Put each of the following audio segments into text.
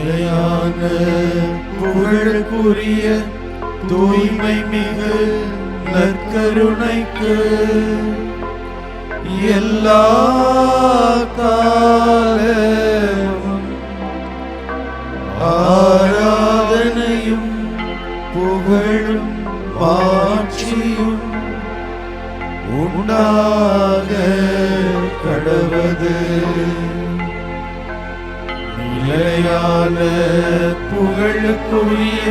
நிலையான புகழுக்குரிய தூய்மை மிகு நற்கருணைக்கு எல்லா காலமும் ஆராதனையும் புகழும் மாட்சியும் உண்டாக கடவது. நிலையான புகழுக்குரிய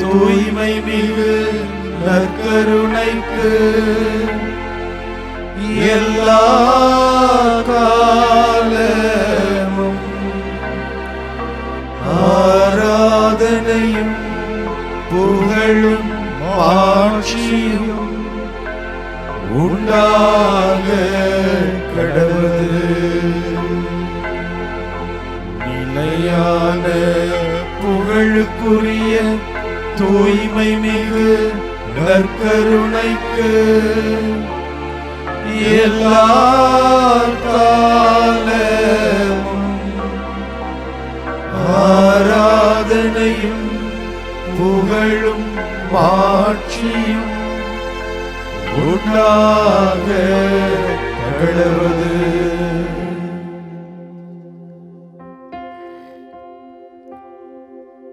தூய்மை மிகு நற்கருணைக்கு எல்லா காலமும் ஆராதனையும் புகழும் மாட்சியும் உண்டாக கடவது. நிலையான புகழுக்குரிய தூய்மை மிகு நற்கருணைக்கு எல்லா காலமும் ஆராதனையும் புகழும் மாட்சியும் உண்டாக கடவது.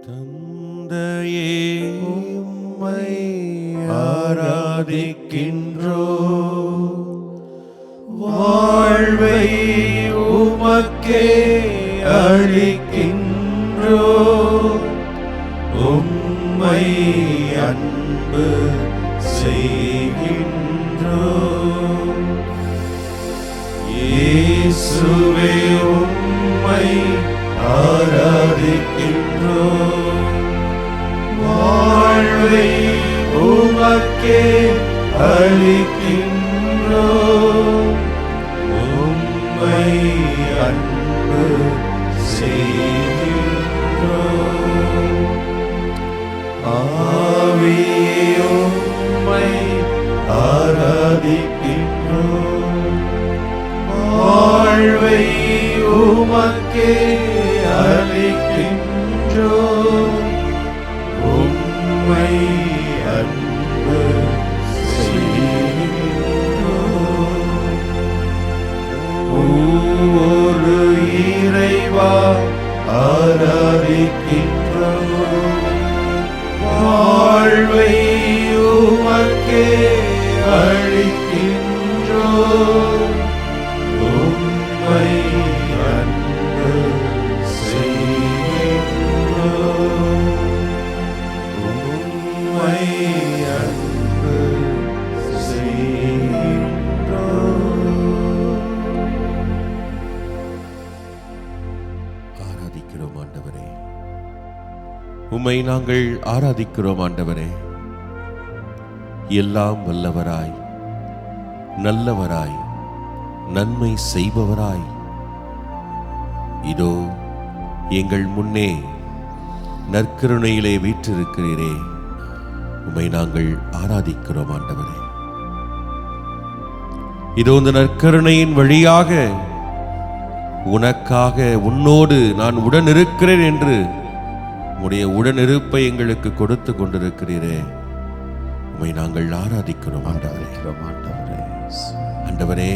தந்தையே உம்மை ஆராதிக்கின்றோம், வாழ்வை உமக்கே அளிக்கின்றோம், உம்மை அன்பு செய்கின்றோம். இயேசுவே உம்மை ஆராதிக்கின்றோம், வாழ்வை உமக்கே அளிக்கின்றோம், உம்மை அன்பு செய்கின்றோம். ஆவியே உம்மை ஆராதிக்கின்றோம், வாழ்வை உமக்கே அளிக்கின்றோம், உம்மை அன்பு செய்கின்றோம். ஒவ்வொரு இறைவா ஆராதிக்கின்றோம், வாழ்வை உமக்கே அளிக்கின்றோம், உம்மை அன்பு செய்கின்றோம், உம்மை அன்பு செய்கின்றோம். ஆராதிக்கிறோம் ஆண்டவரே, உம்மை நாங்கள் ஆராதிக்கிறோம் ஆண்டவரே. எல்லாம் வல்லவராய், நல்லவராய், நன்மை செய்பவராய், இதோ எங்கள் முன்னே நற்கருணையிலே வீற்றிருக்கிறீரே, உம்மை நாங்கள் ஆராதிக்கிறோம் ஆண்டவரே. இதோ இந்த நற்கருணையின் வழியாக உனக்காக உன்னோடு நான் உடன் இருக்கிறேன் என்று உம்முடைய உடனிருப்பை எங்களுக்கு கொடுத்து கொண்டிருக்கிறீரே, உம்மை நாங்கள் ஆராதிக்கிறோம் ஆண்டவரே. ஆண்டவரே,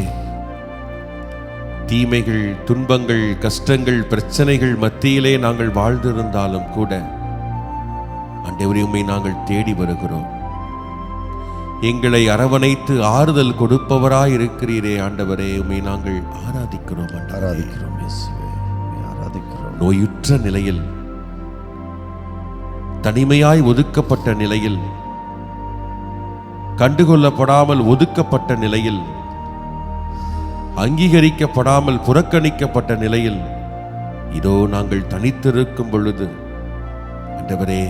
தீமைகள், துன்பங்கள், கஷ்டங்கள், பிரச்சனைகள் மத்தியிலே நாங்கள் வாழ்ந்திருந்தாலும் கூட ஆண்டவரே, உம்மை நாங்கள் தேடி வருகிறோம். எங்களை அரவணைத்து ஆறுதல் கொடுப்பவராய் இருக்கிறீரே ஆண்டவரே, உம்மை நாங்கள் ஆராதிக்கிறோம். நோயுற்ற நிலையில், தனிமையாய் ஒதுக்கப்பட்ட நிலையில், கண்டுகொள்ளப்படாமல் ஒதுக்கப்பட்ட நிலையில், அங்கீகரிக்கப்படாமல் புறக்கணிக்கப்பட்ட நிலையில் இதோ நாங்கள் தனித்திருக்கும் பொழுது ஆண்டவரே,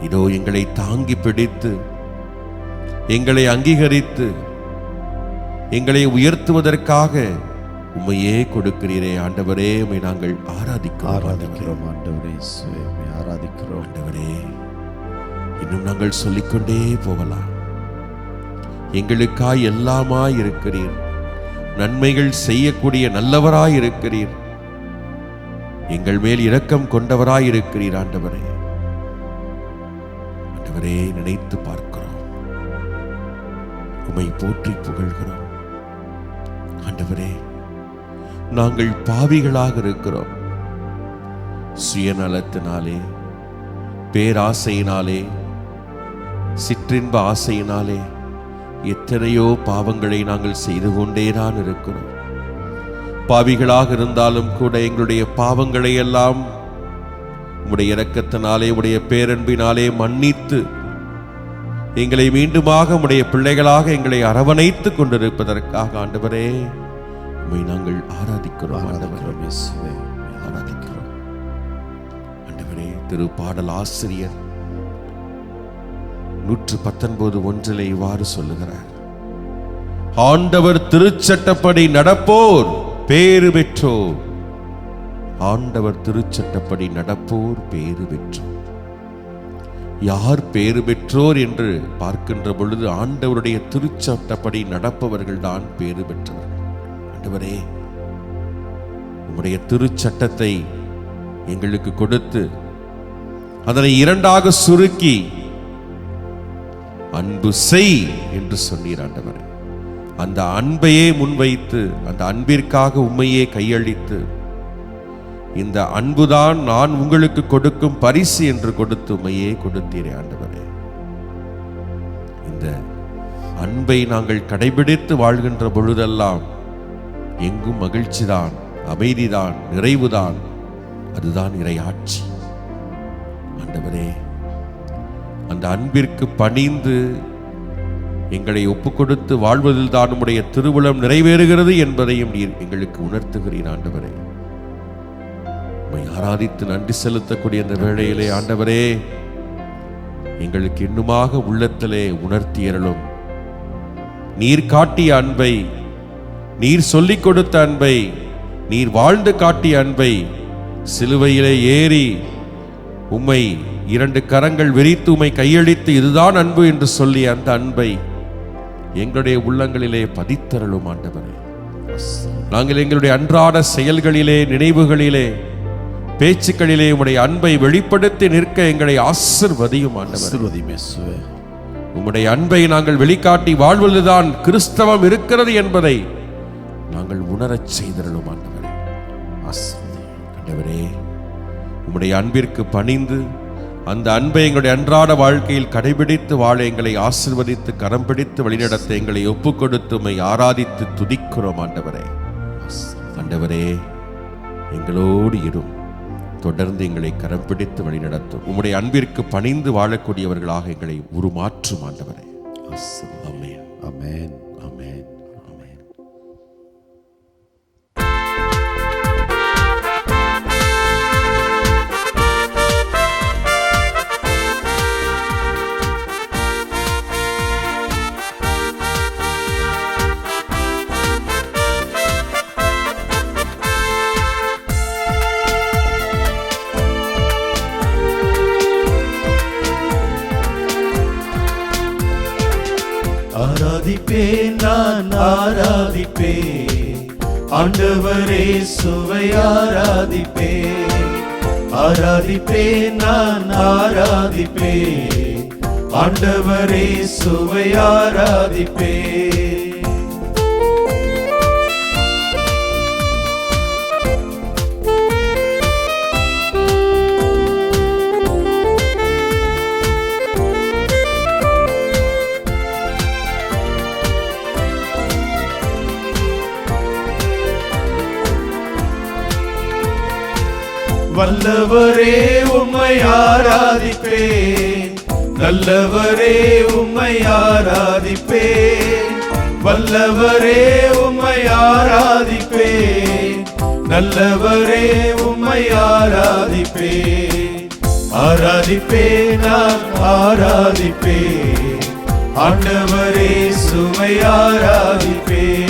இதோ எங்களை தாங்கி பிடித்து, எங்களை அங்கீகரித்து, எங்களை உயர்த்துவதற்காக உம்மையே கொடுக்கிறீரே ஆண்டவரே, உம்மை நாங்கள் ஆராதிக்கிறோம் ஆண்டவரே. ஆராதிக்கிறோம் ஆண்டவரே. இன்னும் நாங்கள் சொல்லிக்கொண்டே போகலாம். எங்களுக்காய் எல்லாமாய் இருக்கிறீர், நன்மைகள் செய்யக்கூடிய நல்லவராய் இருக்கிறீர். எங்கள் மேல் இரக்கம் கொண்டவராயிருக்கிறீர் ஆண்டவரே. ஆண்டவரே, நினைத்து பார்க்கிறோம், உம்மை போற்றி புகழ்கிறோம். ஆண்டவரே, நாங்கள் பாவிகளாக இருக்கிறோம். சுயநலத்தினாலே, பேராசையினாலே, சிற்றின்ப ஆசையினாலே எத்தனையோ பாவங்களை நாங்கள் செய்து கொண்டேதான் இருக்கிறோம். பாவிகளாக இருந்தாலும் கூட எங்களுடைய பாவங்களை எல்லாம் உம்முடைய இரக்கத்தினாலே, உம்முடைய பேரன்பினாலே மன்னித்து எங்களை மீண்டுமாக உம்முடைய பிள்ளைகளாக எங்களை அரவணைத்துக் கொண்டிருப்பதற்காக ஆண்டவரே உம்மை நாங்கள் ஆராதிக்கிறோம். ஆராதிக்கிறோம் ஆண்டவரே. திருப்பாடல் ஆசிரியர் 119:1 இவ்வாறு சொல்லுகிறார்: ஆண்டவர் திருச்சட்டப்படி நடப்போர் பேறு பெற்றோர். ஆண்டவர் திருச்சட்டப்படி நடப்போர் பேறு பெற்றோர். யார் பேறு பெற்றோர் என்று பார்க்கின்ற பொழுது ஆண்டவருடைய திருச்சட்டப்படி நடப்பவர்கள் தான் பேறு பெற்றவர்கள். ஆண்டவரே, உம்முடைய திருச்சட்டத்தை எங்களுக்கு கொடுத்து அதனை 2ஆக சுருக்கி அன்பு செய் என்று சொன்னீர் ஆண்டவரே. அந்த அன்பையே முன்வைத்து, அந்த அன்பிற்காக உம்மையே கையளித்து, இந்த அன்புதான் நான் உங்களுக்கு கொடுக்கும் பரிசு என்று கொடுத்து உம்மையே கொடுத்தீரே ஆண்டவரே. இந்த அன்பை நாங்கள் கடைபிடித்து வாழ்கின்ற பொழுதெல்லாம் எங்கும் மகிழ்ச்சிதான், அமைதிதான், நிறைவுதான். அதுதான் இறையாட்சி. ஆண்டவரே, அந்த அன்பிற்கு பணிந்து எங்களை ஒப்புக்கொடுத்து வாழ்வதில் தான் நம்முடைய திருவுளம் நிறைவேறுகிறது என்பதையும் நீர் எங்களுக்கு உணர்த்துகிறீர் ஆண்டவரே. உம்மை ஆராதித்து நன்றி செலுத்தக்கூடிய அந்த வேளையிலே ஆண்டவரே, எங்களுக்கு இன்னுமாக உள்ளத்திலே உணர்த்தியருளும். நீர் காட்டிய அன்பை, நீர் சொல்லிக் கொடுத்த அன்பை, நீர் வாழ்ந்து காட்டிய அன்பை, சிலுவையிலே ஏறி உம்மை 2 கரங்கள் விரித்து உம்மை கையளித்து இதுதான் அன்பு என்று சொல்லி அந்த அன்பை எங்களுடைய உள்ளங்களிலே பதித்தருளும் ஆண்டவரே. நாங்கள் எங்களுடைய அன்றாட செயல்களிலே, நினைவுகளிலே, பேச்சுக்களிலே உம்முடைய அன்பை வெளிப்படுத்தி நிற்க எங்களை ஆசீர்வதியும் ஆண்டவரே. உம்முடைய அன்பை நாங்கள் வெளிக்காட்டி வாழ்வதுதான் கிறிஸ்தவம் இருக்கிறது என்பதை நாங்கள் உணரச் செய்தருளும் ஆண்டவரே. ஆண்டவரே, உம்முடைய அன்பிற்கு பணிந்து அந்த அன்பை எங்களுடைய அன்றாட வாழ்க்கையில் கடைபிடித்து வாழ எங்களை ஆசீர்வதித்து கரம் பிடித்து வழிநடத்த எங்களை ஒப்புக் கொடுத்து உம்மை ஆராதித்து துதிக்கிறோம் ஆண்டவரே. ஆண்டவரே, எங்களோடு இரும், தொடர்ந்து எங்களை கரம் பிடித்து வழிநடத்தும். உம்முடைய அன்பிற்கு பணிந்து வாழக்கூடியவர்களாக எங்களை உருமாற்றும் ஆண்டவரே. ஆமென், ஆமென், ஆமென், ஆமென். ஆராதிப்பேன், நான் ஆராதிப்பேன் ஆண்டவரே, சுவை ஆராதிப்பேன். ஆராதிப்பேன், நான் ஆராதிப்பேன் ஆண்டவரே, சுவை ஆராதிப்பேன். வல்லவரே உம்மை ஆராதிப்பேன், நல்லவரே உம்மை ஆராதிப்பேன். வல்லவரே உம்மை ஆராதிப்பேன், நல்லவரே உம்மை ஆராதிப்பேன். ஆராதிப்பேன், நான் ஆராதிப்பேன் ஆண்டவரே, சுவை ஆராதிப்பேன்.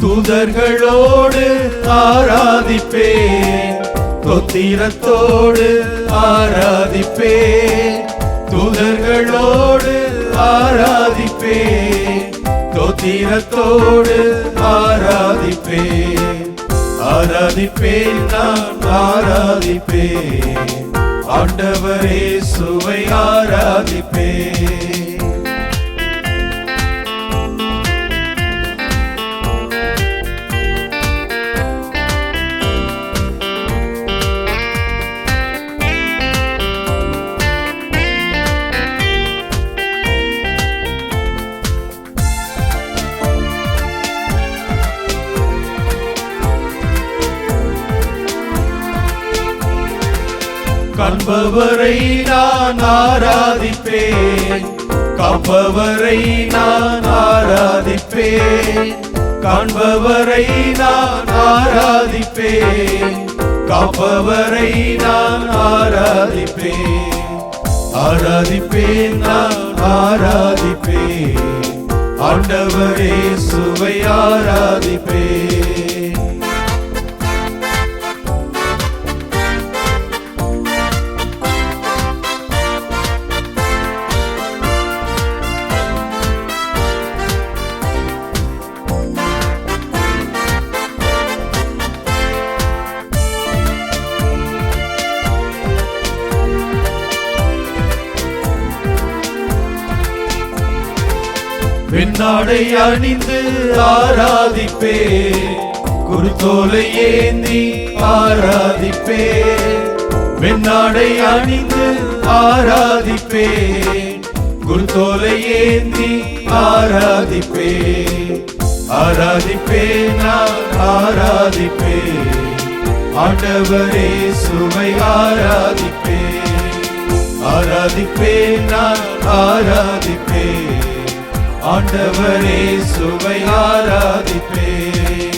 தூதர்களோடு ஆராதிப்பேன், தொத்திரத்தோடு ஆராதிப்பேன், தூதர்களோடு ஆராதிப்பேன், தொத்திரத்தோடு ஆராதிப்பேன். ஆராதிப்பேன், நான் ஆராதிப்பேன், ஆண்டவரே சுவை ஆராதிப்பேன். காண்பவரை நான் ஆராதிப்பேன், காப்பவரை நான் ஆராதிப்பேன், காண்பவரை நான் ஆராதிப்பேன், காப்பவரை நான் ஆராதிப்பேன். ஆராதிப்பேன், நான் ஆராதிப்பேன், ஆண்டவரே சுவை ஆராதிப்பேன். வெண்ணாடை அணிந்து ஆராதிப்பேன், குருத்தோலை ஏந்தி ஆராதிப்பேன், வெண்ணாடை அணிந்து ஆராதிப்பேன், குருத்தோலை ஏந்தி ஆராதிப்பேன். ஆராதிப்பேன், நான் ஆராதிப்பேன், ஆண்டவரே சுவை ஆராதிப்பேன். ஆராதிப்பேன், நான் ஆராதிப்பேன், ஆண்டவரே சுவை ஆராதிப்பேன்.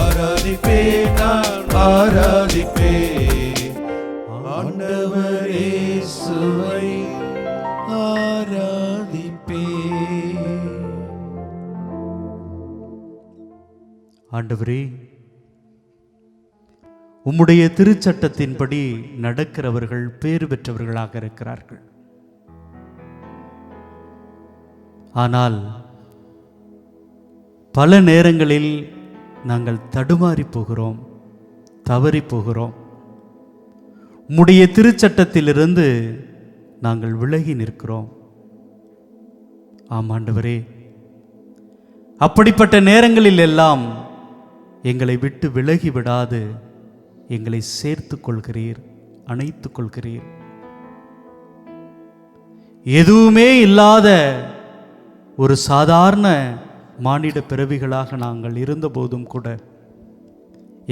ஆராதிப்பேன், நான் ஆராதிப்பேன், ஆண்டவரே சுவை ஆராதிப்பேன். ஆண்டவரே, உம்முடைய திருச்சட்டத்தின்படி நடக்கிறவர்கள் பேறு பெற்றவர்களாக இருக்கிறார்கள். ஆனால் பல நேரங்களில் நாங்கள் தடுமாறி போகிறோம், தவறி போகிறோம். உம்முடைய திருச்சட்டத்திலிருந்து நாங்கள் விலகி நிற்கிறோம். ஆம் ஆண்டவரே, அப்படிப்பட்ட நேரங்களில் எல்லாம் எங்களை விட்டு விலகி விடாது எங்களை சேர்த்து கொள்கிறீர், அணைத்துக் கொள்கிறீர். எதுவுமே இல்லாத ஒரு சாதாரண மானிட பிறவிகளாக நாங்கள் இருந்தபோதும் கூட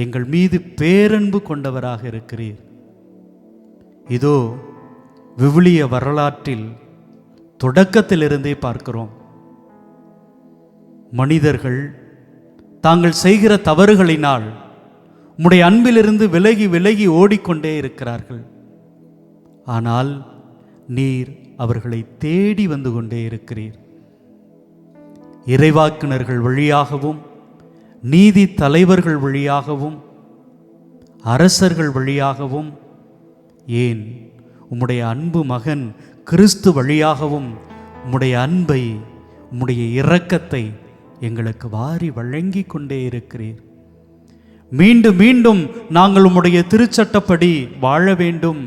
எங்கள் மீது பேரன்பு கொண்டவராக இருக்கிறீர். இதோ விவிலிய வரலாற்றில் தொடக்கத்திலிருந்தே பார்க்கிறோம். மனிதர்கள் தாங்கள் செய்கிற தவறுகளினால் உம்முடைய அன்பிலிருந்து விலகி விலகி ஓடிக்கொண்டே இருக்கிறார்கள். ஆனால் நீர் அவர்களை தேடி வந்து கொண்டே இருக்கிறீர். இறைவாக்கினர்கள் வழியாகவும், நீதி தலைவர்கள் வழியாகவும், அரசர்கள் வழியாகவும், ஏன் உம்முடைய அன்பு மகன் கிறிஸ்து வழியாகவும் உம்முடைய அன்பை, உம்முடைய இரக்கத்தை எங்களுக்கு வாரி வழங்கி கொண்டே இருக்கிறீர். மீண்டும் மீண்டும் நாங்கள் உம்முடைய திருச்சட்டப்படி வாழ வேண்டும்,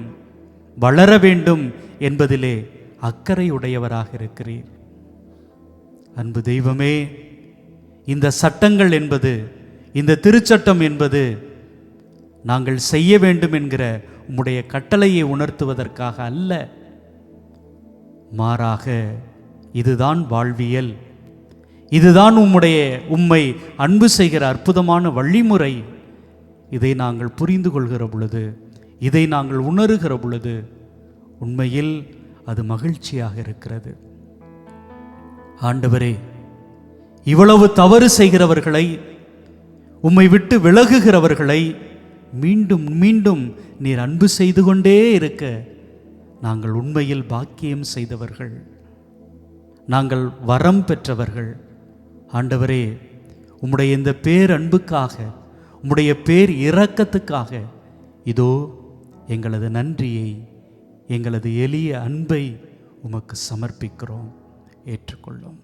வளர வேண்டும் என்பதிலே அக்கறையுடையவராக இருக்கிறீர். அன்பு தெய்வமே, இந்த சட்டங்கள் என்பது, இந்த திருச்சட்டம் என்பது நாங்கள் செய்ய வேண்டும் என்கிற உம்முடைய கட்டளையை உணர்த்துவதற்காக அல்ல. மாறாக இதுதான் வாழ்வியல், இதுதான் உம்மை அன்பு செய்கிற அற்புதமான வழிமுறை. இதை நாங்கள் புரிந்து கொள்கிற பொழுது, இதை நாங்கள் உணர்கிற பொழுது உண்மையில் அது மகிழ்ச்சியாக இருக்கிறது. ஆண்டவரே, இவ்வளவு தவறு செய்கிறவர்களை, உம்மை விட்டு விலகுகிறவர்களை மீண்டும் மீண்டும் நீர் அன்பு செய்து கொண்டே இருக்க நாங்கள் உண்மையில் பாக்கியம் செய்தவர்கள், நாங்கள் வரம் பெற்றவர்கள். ஆண்டவரே, உம்முடைய இந்த பேரன்புக்காக, உம்முடைய பேர் இரக்கத்துக்காக இதோ எங்களது நன்றியை, எங்களது எளிய அன்பை உமக்கு சமர்ப்பிக்கிறோம். ஏற்றுக்கொள்ளும்.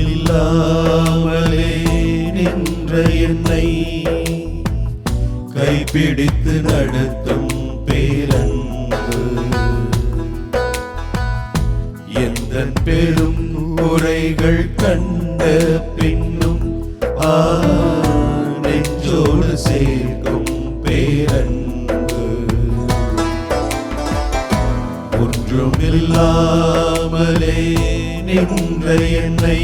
இல்லாமலே நின்ற என்னை கைப்பிடித்து நடத்தும் பேரன்பு, எந்தன் பெரும் குறைகள் கண்ட பின்னும் நெஞ்சோடு சேர்க்கும் பேரன்பு, ஒன்றுமில்லாமலே நின்ற என்னை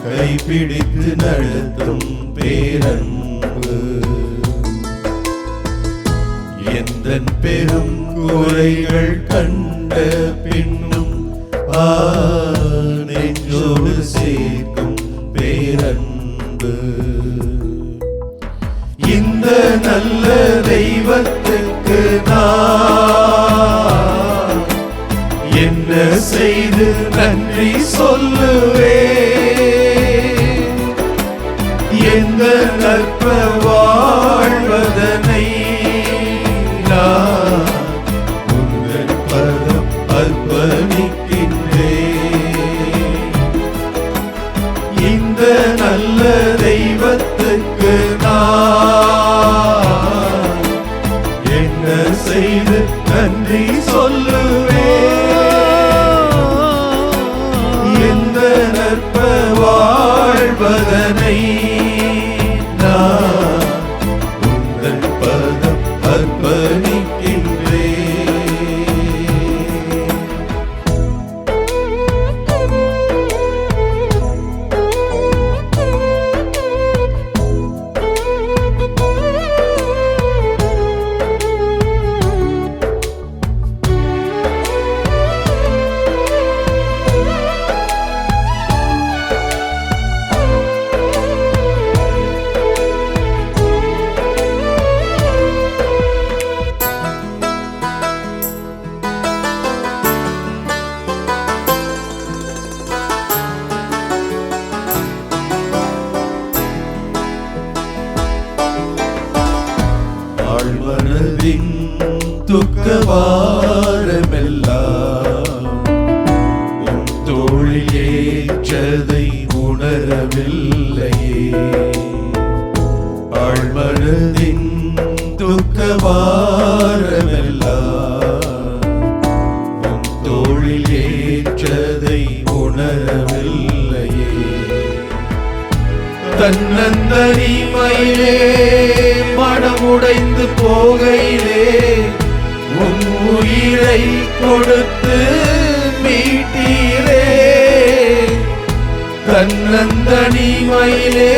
கைப்பிடித்து நடத்தும் பேரன்பு, எந்தன் பெரும் குறைகள் கண்ட பின்னும் நெஞ்சோடு சேர்க்கும் பேரன்பு. இந்த நல்ல தெய்வத்துக்கு நான் என்ன செய்து நன்றி சொல்லுவே? எந்த நற்ப வாழ்வதனை நான் உங்கள் பதம் அர்ப்பணிக்கின்றேன். இந்த நல்ல தெய்வத்துக்கு நான் என்ன செய்து நன்றி சொல்லுவேன்? எந்த நற்ப வாழ்வதனை நான் உங்கள் பதம் அர்ப்பணிக்கின்றேன். ஆழ்மனதின் துக்கவாரமெல்லாம் உன் தோளில் ஏற்றதை உணரவில்லையே. ஆழ்மனதின் துக்கவாரமெல்லாம் உன் தோளில் ஏற்றதை உணரவில்லையே. தன்னந்தனிமையிலே மனமுடைந்து போகையிலே உன் உயிரை கொடுத்து மீட்டீரே. தன்னந்தனிமையிலே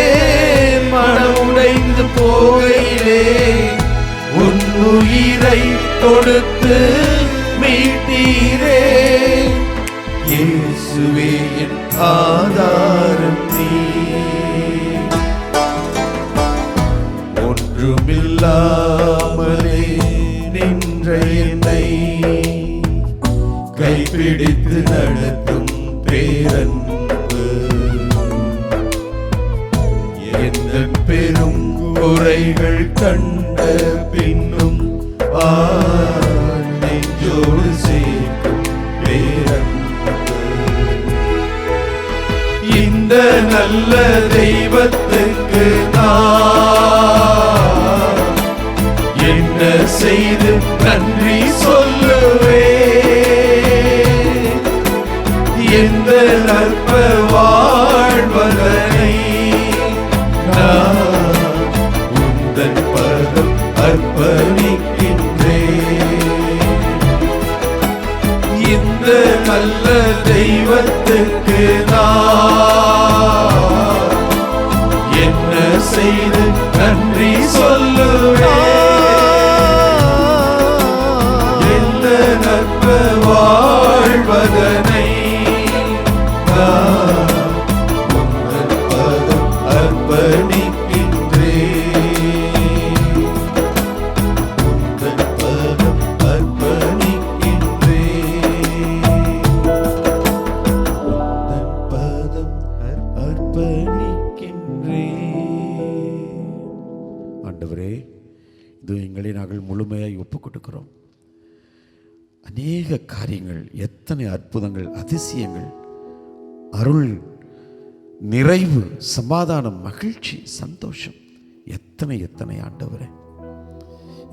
மனமுடைந்து போகையிலே உன் உயிரை கொடுத்து மீட்டீரே. இயேசுவே என் ஆதாரம் நீ, ஒன்றுமில்லாமலே நின்ற என்னை கைப்பிடித்து நடத்தும் பேரன்பு, எந்த பெரும் குறைகள் கண்ட பின்னும் நெஞ்சோடு சேர்க்கும் பேரன்பு. இந்த நல்ல தெய்வத்துக்கு நான் என்ன செய்து நன்றி சொல்லுவே? எந்த நற்ப வாழ்வதனை நான் உந்தன் பதம் அர்ப்பணிக்கின்றேன். இந்த நல்ல தெய்வத்துக்கு நான் என்ன செய்து நன்றி சொல்லுவேன்? எந்த நற்ப வாழ்வதனை நான் உந்தன் பதம் அர்ப்பணிக்கின்றேன். உந்தன் பதம் அர்ப்பணிக்கின்றேன். உந்தன் பதம் அர்ப்பணிக்கின்றேன். ஆண்டவரே, இது எங்களை நாங்கள் முழுமையாய் ஒப்புக் கொடுக்கிறோம். அநேக காரியங்கள், எத்தனை அற்புதங்கள், அதிசயங்கள், அருள், நிறைவு, சமாதானம், மகிழ்ச்சி, சந்தோஷம், எத்தனை எத்தனை ஆண்டவரே,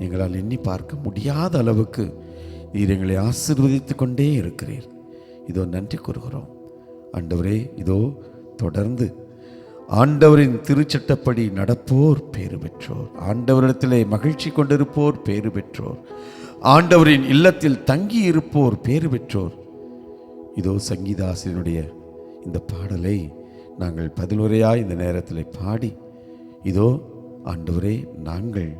எங்களால் எண்ணி பார்க்க முடியாத அளவுக்கு நீர் எங்களை ஆசீர்வதித்து கொண்டே இருக்கிறீர். இதோ நன்றி கூறுகிறோம் ஆண்டவரே. இதோ தொடர்ந்து ஆண்டவரின் திருச்சட்டப்படி நடப்போர் பேறு பெற்றோர், ஆண்டவரிடத்திலே மகிழ்ச்சி கொண்டிருப்போர் பேறு பெற்றோர், ஆண்டவரின் இல்லத்தில் தங்கி இருப்போர் பேறு பெற்றோர். இதோ சங்கீதாசிரியனுடைய இந்த பாடலை நாங்கள் பதிலுரையாய் இந்த நேரத்தில் பாடி, இதோ ஆண்டவரே, நாங்கள்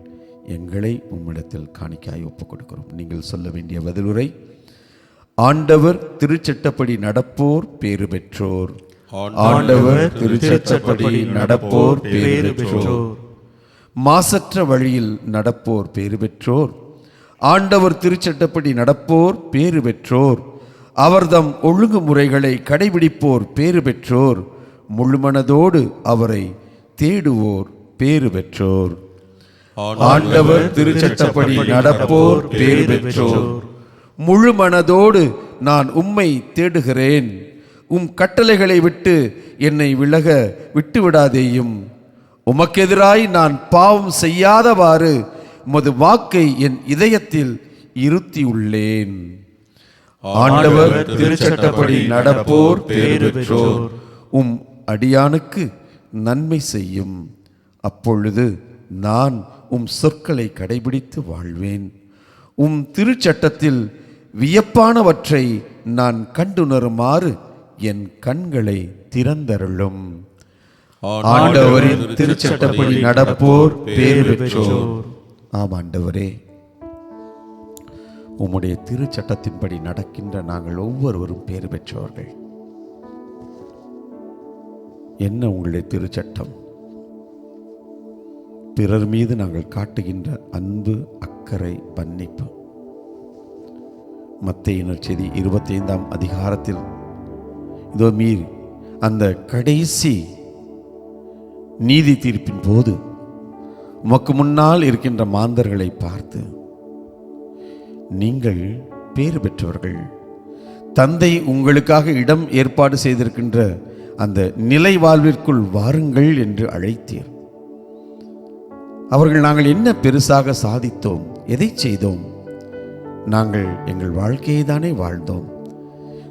எங்களை உம்மிடத்தில் காணிக்காய் ஒப்புக் கொடுக்கிறோம். நீங்கள் சொல்ல வேண்டிய பதிலுரை: ஆண்டவர் திருச்சட்டப்படி நடப்போர் பேறு பெற்றோர். ஆண்டவர் திருச்சட்டப்படி நடப்போர் பேறு பெற்றோர். மாசற்ற வழியில் நடப்போர் பேறு பெற்றோர். ஆண்டவர் திருச்சட்டப்படி நடப்போர் பேறு பெற்றோர். அவர்தம் ஒழுங்குமுறைகளை கடைபிடிப்போர் பேறு பெற்றோர். முழுமனதோடு அவரை தேடுவோர் பேறு பெற்றோர். ஆண்டவர் திருச்சட்டப்படி நடப்போர் பேறு பெற்றோர். முழு மனதோடு நான் உம்மை தேடுகிறேன். உம் கட்டளைகளை விட்டு என்னை விலக விட்டுவிடாதேயும். உமக்கெதிராய் நான் பாவம் செய்யாதவாறு உமது வாக்கை என் இதயத்தில் இருத்தியுள்ளேன். ஆண்டவர் திருச்சட்டப்படி நடப்போர் பேறு பெற்றோர். உம் அடியானுக்கு நன்மை செய்யும். அப்பொழுது நான் உம் சொற்களை கடைபிடித்து வாழ்வேன். உம் திருச்சட்டத்தில் வியப்பானவற்றை நான் கண்டுணருமாறு என் கண்களை திறந்தருளும். ஆண்டவரின் திருச்சட்டப்படி நடப்போர் பேறு பெற்றோர். ஆம் ஆண்டவரே, உம்முடைய திருச்சட்டத்தின்படி நடக்கின்ற நாங்கள் ஒவ்வொருவரும் பேறு பெற்றவர்கள். என்ன உங்களுடைய திருச்சட்டம்? பிறர் மீது நாங்கள் காட்டுகின்ற அன்பு, அக்கறை, மன்னிப்பு. மத்தேயு நற்செய்தி 25ஆம் அதிகாரத்தில் இதோ மீறி அந்த கடைசி நீதி தீர்ப்பின் போது உமக்கு முன்னால் இருக்கின்ற மாந்தர்களை பார்த்து, நீங்கள் பேறு பெற்றவர்கள், தந்தை உங்களுக்காக இடம் ஏற்பாடு செய்திருக்கின்ற அந்த நிலை வாழ்விற்குள் வாருங்கள் என்று அழைத்தீர். அவர்கள், நாங்கள் என்ன பெருசாக சாதித்தோம், எதை செய்தோம்? நாங்கள் எங்கள் வாழ்க்கையை தானே வாழ்ந்தோம்,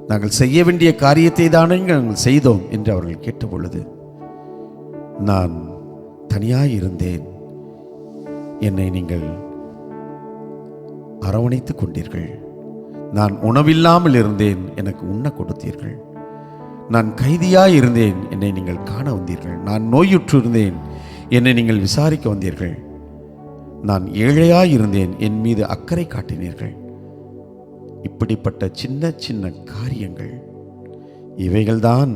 நாங்கள் செய்ய வேண்டிய காரியத்தை தானே நாங்கள் செய்தோம் என்று அவர்கள் கேட்ட பொழுது, நான் தனியாய் இருந்தேன், என்னை நீங்கள் அரவணைத்துக் கொண்டீர்கள். நான் உணவில்லாமல் இருந்தேன், எனக்கு உண்ண கொடுத்தீர்கள். நான் கைதியாய் இருந்தேன், என்னை நீங்கள் காண வந்தீர்கள். நான் நோயுற்று இருந்தேன், என்னை நீங்கள் விசாரிக்க வந்தீர்கள். நான் ஏழையாய் இருந்தேன், என் மீது அக்கறை காட்டினீர்கள். இப்படிப்பட்ட சின்ன சின்ன காரியங்கள், இவைகள்தான்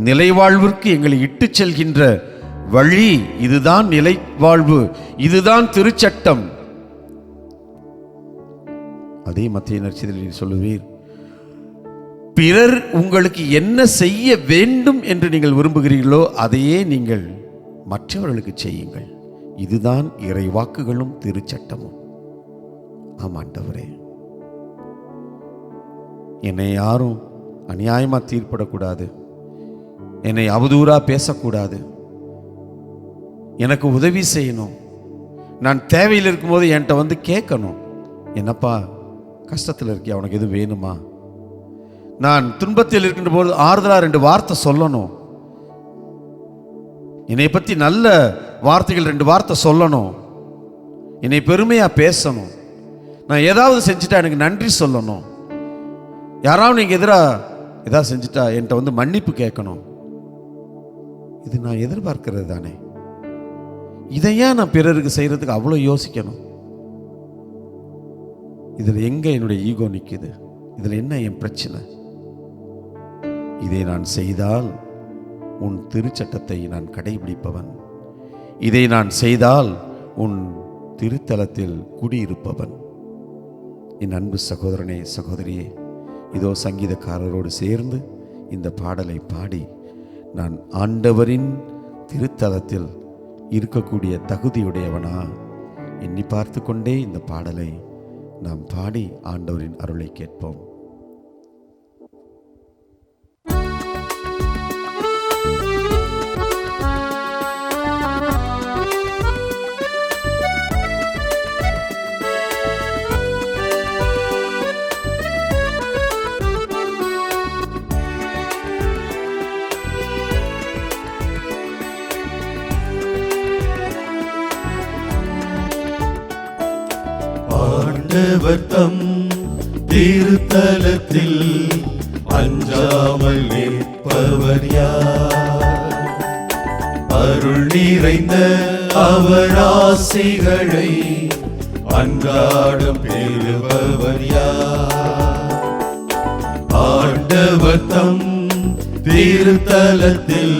நிலைவாழ்விற்கு எங்களை இட்டு செல்கின்ற வழி. இதுதான் நிலைவாழ்வு, இதுதான் திருச்சட்டம். அதே மத்தேயு நற்செய்தியில் சொல்லுவீர், பிறர் உங்களுக்கு என்ன செய்ய வேண்டும் என்று நீங்கள் விரும்புகிறீர்களோ அதையே நீங்கள் மற்றவர்களுக்கு செய்யுங்கள். இதுதான் இறைவாக்குகளும் திருச்சட்டமும். ஆமாண்டவரே, என்னை யாரும் அநியாயமா தீர்ப்பிடக்கூடாது, என்னை அவதூறா பேசக்கூடாது, எனக்கு உதவி செய்யணும். நான் தேவையில் இருக்கும்போது என்கிட்ட வந்து கேட்கணும், என்னப்பா கஷ்டத்தில் இருக்கியா, உனக்கு எதுவும் வேணுமா? நான் துன்பத்தில் இருக்கின்ற போது ஆறுதலாக 2 வார்த்தை சொல்லணும். என்னை பற்றி நல்ல வார்த்தைகள் 2 வார்த்தை சொல்லணும். என்னை பெருமையாக பேசணும். நான் ஏதாவது செஞ்சுட்டா எனக்கு நன்றி சொல்லணும். யாராவது நீங்கள் எதிராக எதாவது செஞ்சுட்டா என்கிட்ட வந்து மன்னிப்பு கேட்கணும். இது நான் எதிர்பார்க்கிறது தானே. இதை ஏன் நான் பிறருக்கு செய்கிறதுக்கு அவ்வளோ யோசிக்கணும்? இதில் எங்கே என்னுடைய ஈகோ நிற்குது? இதில் என்ன என் பிரச்சனை? இதை நான் செய்தால் உன் திருச்சட்டத்தை நான் கடைபிடிப்பவன், இதை நான் செய்தால் உன் திருத்தலத்தில் குடியிருப்பவன். என் அன்பு சகோதரனே, சகோதரியே, இதோ சங்கீதக்காரரோடு சேர்ந்து இந்த பாடலை பாடி நான் ஆண்டவரின் திருத்தலத்தில் இருக்கக்கூடிய தகுதியுடையவனா எண்ணி பார்த்து கொண்டே இந்த பாடலை நாம் பாடி ஆண்டவரின் அருளை கேட்போம். ஆண்டவர் தம் திருத்தலத்தில் அஞ்சாமல் நிற்பவர் யார்? அருள் நிறைந்த அவர் ஆசிகளை அன்றாடம் பெறுபவர் யார்? ஆண்டவர் தம் திருத்தலத்தில்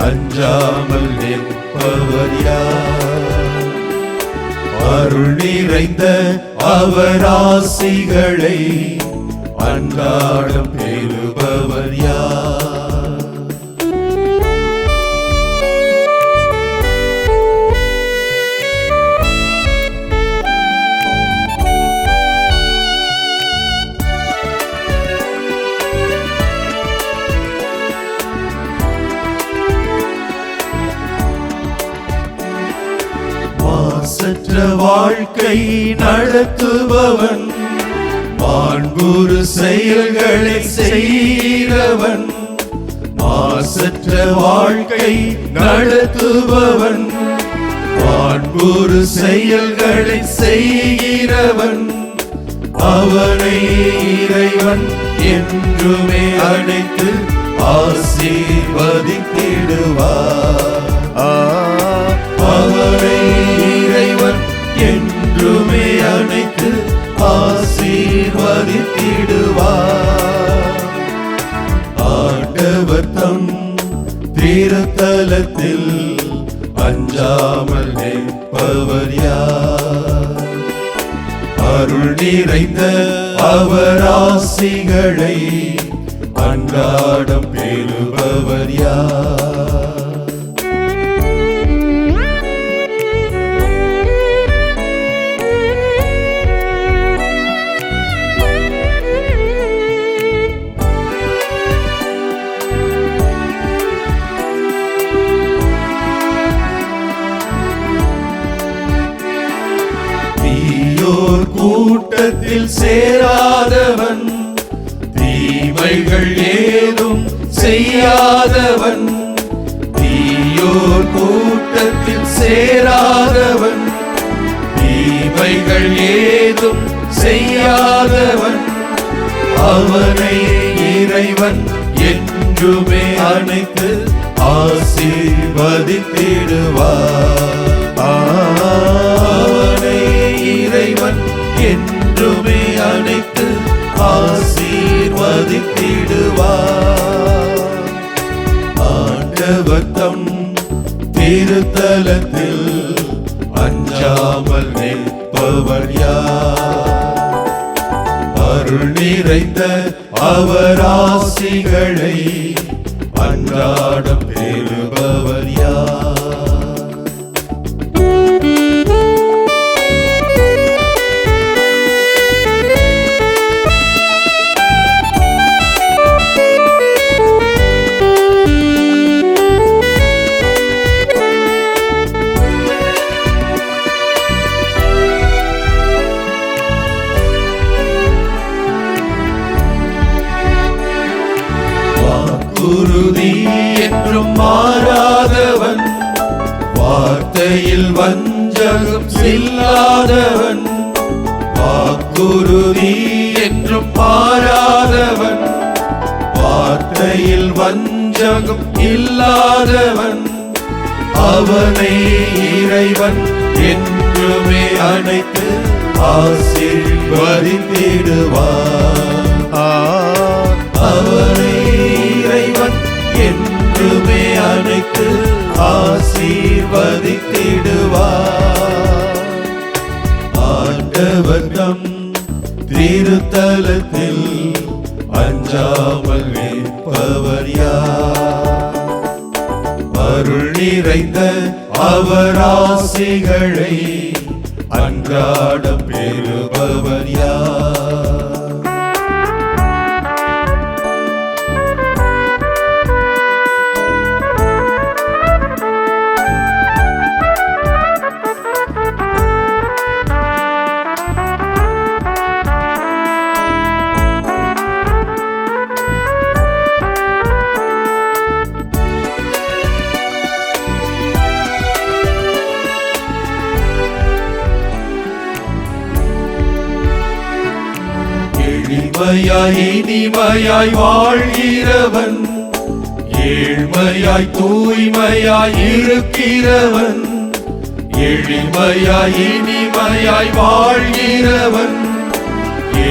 அஞ்சாமல் நிற்பவர் யார்? அருள் நிறைந்த அவர் ஆசிகளை அன்றாடம் பெறுபவர் யார்? மாசற்ற வாழ்க்கை நடத்துபவன், மாண்புறு செயல்களை செய்கிறவன். மாசற்ற வாழ்க்கை நடத்துபவன், மாண்புறு செயல்களை செய்கிறவன். அவனை இறைவன் என்றுமே அழைத்து ஆசீர்வதித்திடுவார். அவனை இறைவன் என்றுமே அழைத்து ஆசீர்வதித்திடுவார். ஆண்டவர் தம் திருத்தலத்தில் அஞ்சாமல் நிற்பவர் யார்? அருள் நிறைந்த அவர் ஆசிகளை அன்றாடம் பெறுபவர் யார்? தீயோர் கூட்டத்தில் சேராதவன், தீமைகள் ஏதும் செய்யாதவன். தீயோர் கூட்டத்தில் சேராதவன், தீமைகள் ஏதும் செய்யாதவன். அவனை இறைவன் என்றுமே அழைத்து ஆசீர்வதித்திடுவார். அவனை இறைவன் என்றுமே அழைத்து ஆசீர்வதித்திடுவார். ஆண்டவர் தம் திருத்தலத்தில் அஞ்சாமல் நிற்பவர் யார்? அருள் நிறைந்த அவர் ஆசிகளை அன்றாடம் பெறுபவர் யார்? வாக்குறுதி என்றும் மாறாதவன், வார்த்தையில் வஞ்சகம் இல்லாதவன். வாக்குறுதி என்றும் மாறாதவன், வார்த்தையில் வஞ்சகம் இல்லாதவன், அவனை இறைவன் என்றுமே அழைத்து ஆசீர்வதித்திடுவார். அவனை இறைவன் என்றுமே அழைத்து ஆசீர்வதித்திடுவார். ஆண்டவர் தம் திருத்தலத்தில் அஞ்சாமல் நிற்பவர் யார்? அருள் நிறைந்த அவர் ஆசிகளை அன்றாடம் பெறுபவர் யார்? எளிமையாய் இனிமையாய் வாழ்கிறவன், ஏழ்மையாய் தூய்மையாய் இருக்கிறவன், எளிமையாய் இனிமையாய் வாழ்கிறவன்,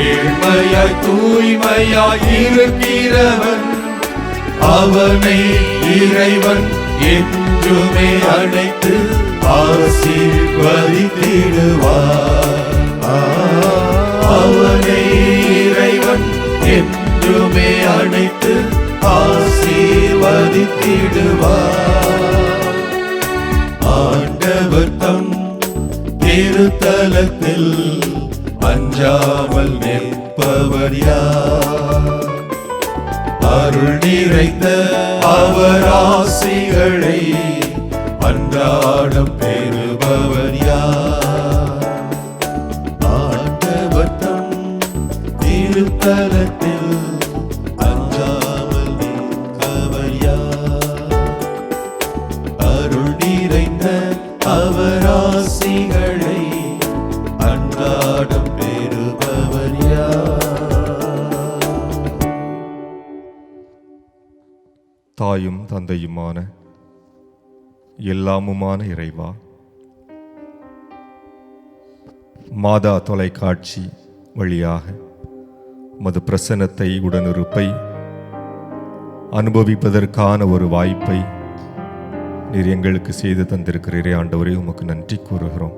ஏழ்மையாய் தூய்மையாய் இருக்கிறவன், அவனை இறைவன் என்றுமே அழைத்து ஆசீர்வதித்திடுவார். அவனை இறைவன் என்றுமே அழைத்து ஆசீர்வதித்திடுவார். ஆண்டவர் தம் திருத்தலத்தில் அஞ்சாமல் நிற்பவர் யார்? அருள் நிறைந்த அவர் ஆசிகளை அன்றாடம் பெறுபவர் யார்? ஆண்டவர் தம் திருத்தலத்தில் அஞ்சாமல் நிற்பவர் யார்? அருள் நிறைந்த அவர் ஆசிகளை அன்றாடம் பெறுபவர் யார்? தாயும் தந்தையுமான எல்லாமுமான இறைவா, மாதா தொலைக்காட்சி வழியாக உமது பிரசன்னத்தை உடனிருப்பை அனுபவிப்பதற்கான ஒரு வாய்ப்பை நீர் எங்களுக்கு செய்து தந்திருக்கிறீரே ஆண்டவரே, உமக்கு நன்றி கூறுகிறோம்.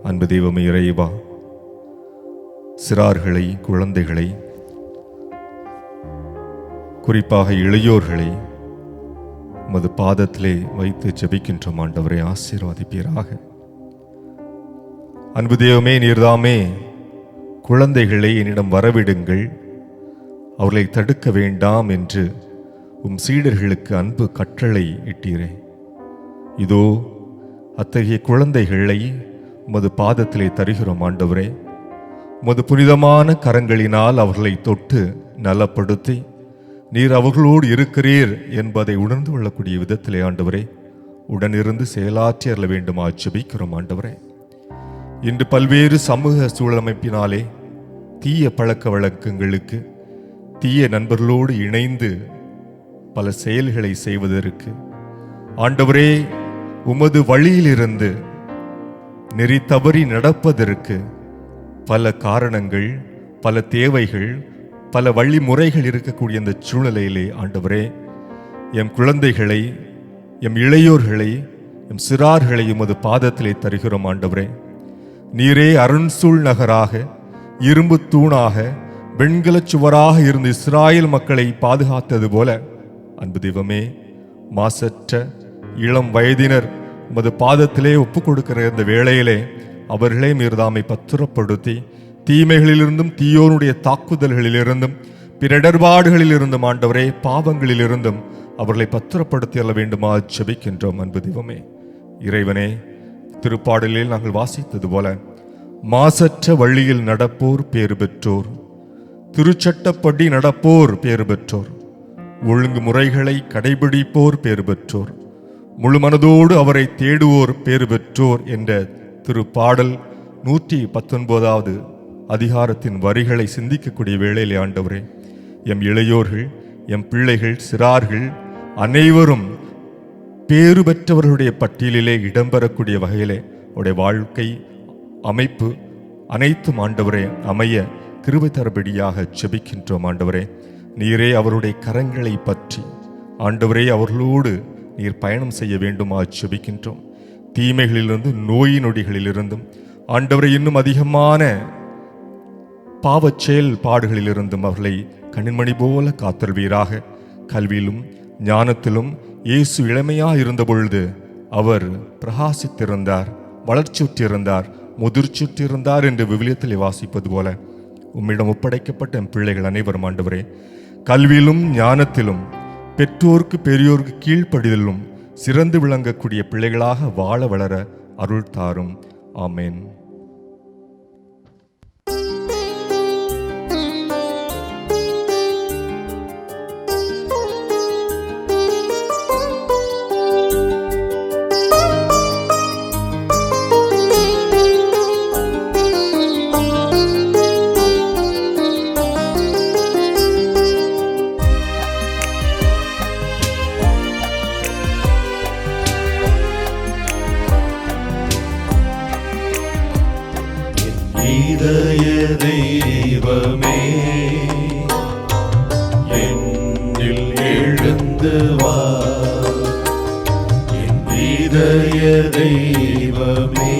அன்பு தெய்வமே இறைவா, சிறார்களை, குழந்தைகளை, குறிப்பாக இளையோர்களை உமது பாதத்திலே வைத்து ஜெபிக்கின்றோம். ஆண்டவரை ஆசீர்வதிப்பீராக. அன்பு தெய்வமே, நீர்தாமே குழந்தைகளை என்னிடம் வரவிடுங்கள், அவர்களை தடுக்க வேண்டாம் என்று உம் சீடர்களுக்கு அன்பு கட்டளை இட்டீரே. இதோ அத்தகைய குழந்தைகளை உமது பாதத்திலே தருகிறோம் ஆண்டவரே. உமது புனிதமான கரங்களினால் அவர்களை தொட்டு நலப்படுத்தி நீர் அவர்களோடு இருக்கிறீர் என்பதை உணர்ந்து கொள்ளக்கூடிய விதத்திலே ஆண்டவரே உடனிருந்து செயலாற்றி அருள வேண்டுமா ஜெபிக்கிறோம் ஆண்டவரே. இன்று பல்வேறு சமூக சூழலமைப்பினாலே தீய பழக்க வழக்கங்களுக்கு, தீய நண்பர்களோடு இணைந்து பல செயல்களை செய்வதற்கு ஆண்டவரே உமது வழியிலிருந்து நெறி தவறி நடப்பதற்கு பல காரணங்கள், பல தேவைகள், பல வழிமுறைகள் இருக்கக்கூடிய இந்த சூழ்நிலையிலே ஆண்டவரே எம் குழந்தைகளை, எம் இளையோர்களை, எம் சிறார்களை உமது பாதத்திலே தருகிறோம் ஆண்டவரே. நீரே அருண்சூழ் நகராக, இரும்பு தூணாக, வெண்கலச் சுவராக இருந்து இஸ்ராயேல் மக்களை பாதுகாத்தது போல அன்பு தெய்வமே, மாசற்ற இளம் வயதினர் உமது பாதத்திலே ஒப்புக் கொடுக்கிற இந்த வேளையிலே அவர்களே மீர்தாமை பத்திரப்படுத்தி தீமைகளிலிருந்தும், தீயோனுடைய தாக்குதல்களிலிருந்தும், பிறடர்பாடுகளிலிருந்தும் ஆண்டவரே பாவங்களிலிருந்தும் அவர்களை பத்திரப்படுத்தி அல்ல வேண்டுமா ஜெபிக்கின்றோம். அன்பு தெய்வமே இறைவனே, திருப்பாடலில் நாங்கள் வாசித்தது போல மாசற்ற வழியில் நடப்போர் பேறு பெற்றோர், திருச்சட்டப்படி நடப்போர் பேறு பெற்றோர், ஒழுங்கு முறைகளை கடைபிடிப்போர் பேறு பெற்றோர், முழு மனதோடு அவரை தேடுவோர் பேறு பெற்றோர் என்ற திருப்பாடல் 119வது அதிகாரத்தின் வரிகளை சிந்திக்கக்கூடிய வேளையிலே ஆண்டவரே, எம் இளையோர்கள், எம் பிள்ளைகள், சிறார்கள் அனைவரும் பேறு பெற்றவர்களுடைய பட்டியலிலே இடம்பெறக்கூடிய வகையிலே உடைய வாழ்க்கை அமைப்பு அனைத்தும் ஆண்டவரே அமைய கிருபை தரபடியாக ஜெபிக்கின்றோம். ஆண்டவரே, நீரே அவருடைய கரங்களை பற்றி ஆண்டவரே அவர்களோடு நீர் பயணம் செய்ய வேண்டுமா ஜெபிக்கின்றோம். தீமைகளிலிருந்து, நோய் நொடிகளிலிருந்தும் ஆண்டவரை இன்னும் அதிகமான பாவச் செயல்பாடுகளிலிருந்தும் அவர்களை கண்ணின்மணி போல காத்தல்வீராக. கல்வியிலும் ஞானத்திலும் இயேசு இளமையாக இருந்த பொழுது அவர் பிரகாசித்திருந்தார், வளர்ச்சியுற்றிருந்தார், முதிர்ச்சியுற்றிருந்தார் என்று விவிலியத்தில் வாசிப்பது போல உம்மிடம் ஒப்படைக்கப்பட்ட என் பிள்ளைகள் அனைவரும் ஆண்டவரே, கல்வியிலும் ஞானத்திலும் பெற்றோருக்கு பெரியோருக்கு கீழ்ப்படிதலும் சிறந்து விளங்கக்கூடிய பிள்ளைகளாக வாழ வளர அருள் தாரும். ஆமேன். இதய தெய்வமே, என்னில் எழுந்து வா. என் இதய தெய்வமே,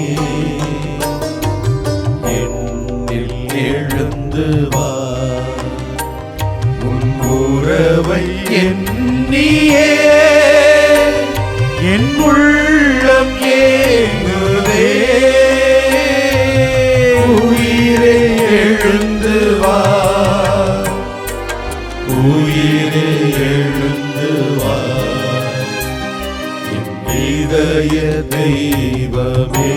என்னில் எழுந்து வா. உன் உறவை எண்ணியே என் உள்ளம் ஏங்குதே. உயிரே எழுந்து வா, உயிரே எழுந்து வா. என் இதய தெய்வமே,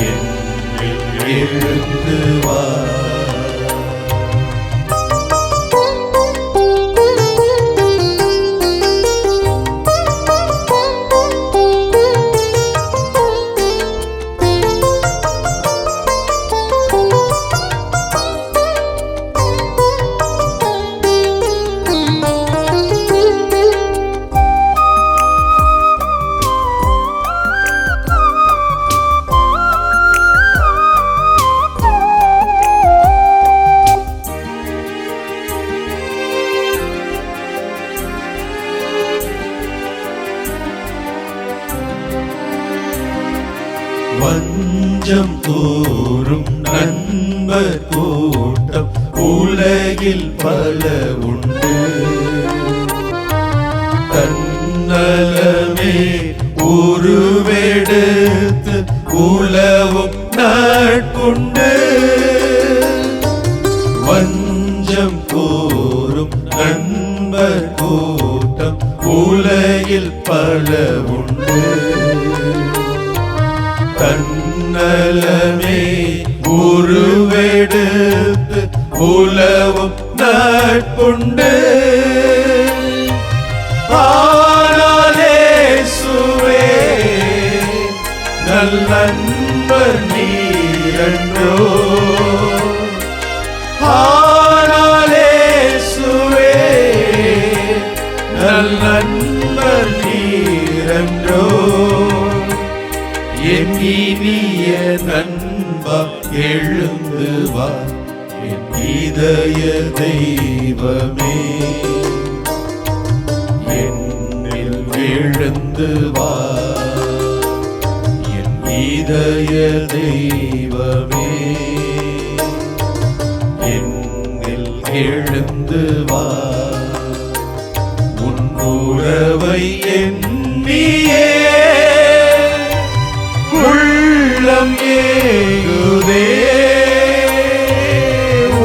என்னில் எழுந்து வா. வஞ்சம் கூறும் நண்பர் கூட்டம் உலகில் பல உண்டு. தன்னலமே உருவெடுத்து உலவும் நட்புண்டு. வஞ்சம் கூறும் நண்பர் கூட்டம் உலகில் பல உண்டு. தன்னலமே உருவெடுத்து உலவும் நட்புண்டு. ஆனாலே சுவே நல்லன்பர் நீரன்றோ. ஆனாலே சுவே நல்லன்பர் நீரன்றோ. என் இனிய நண்பா எழுந்து வா. என் இதய தெய்வமே, என்னில் எழுந்து வா. என் இதய தெய்வமே, என்னில் எழுந்து வா. உன் உறவை எண்ணியே உள்ளம் ஏங்குதே.